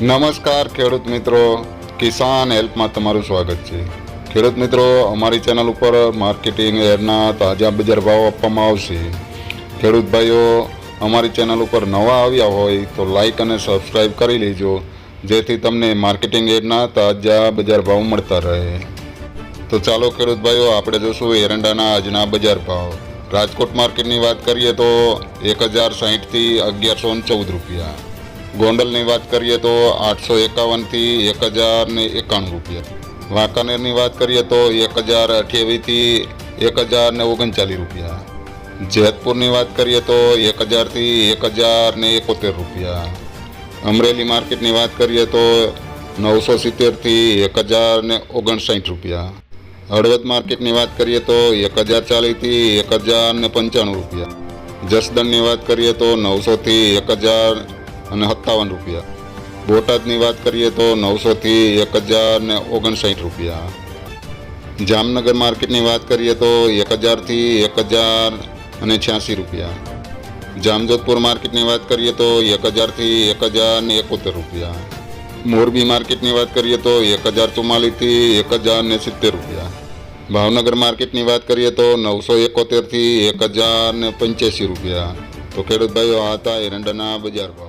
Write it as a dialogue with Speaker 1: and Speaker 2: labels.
Speaker 1: નમસ્કાર ખેડૂત મિત્રો, કિસાન હેલ્પમાં તમારું સ્વાગત છે। ખેડૂત મિત્રો, અમારી ચેનલ ઉપર માર્કેટિંગ યાર્ડના તાજા બજાર ભાવ આપવામાં આવશે। ખેડૂત ભાઈઓ, અમારી ચેનલ ઉપર નવા આવ્યા હોય તો લાઈક અને સબસ્ક્રાઈબ કરી લેજો, જેથી તમને માર્કેટિંગ યાર્ડના તાજા બજાર ભાવ મળતા રહે। તો ચાલો ખેડૂત ભાઈઓ, આપણે જોશું એરંડાના આજના બજાર ભાવ। રાજકોટ માર્કેટની વાત કરીએ તો 1060 થી 1114 રૂપિયા। ગોંડલની વાત કરીએ તો 851 થી 1091 રૂપિયા। વાંકાનેરની વાત કરીએ તો 1028 થી 1039 રૂપિયા। જેતપુરની વાત કરીએ તો 1000 થી 1071 રૂપિયા। અમરેલી માર્કેટની વાત કરીએ તો 970 થી 1059 રૂપિયા। હળવદ માર્કેટની વાત કરીએ તો 1040 થી 1095 રૂપિયા। જસદણની વાત કરીએ તો 900 થી 1057 રૂપિયા। બોટાદની વાત કરીએ તો 900 થી 1059 રૂપિયા। જામનગર માર્કેટની વાત કરીએ તો 1000 થી 1086 રૂપિયા। જામજોધપુર માર્કેટની વાત કરીએ તો 1000 થી 1071 રૂપિયા। મોરબી માર્કેટની વાત કરીએ તો 1044 થી 1070 રૂપિયા। ભાવનગર માર્કેટની વાત કરીએ તો 971 થી 1085 રૂપિયા। તો ખેડૂત ભાઈઓ, આ હતા એરંડાના બજાર ભાવ।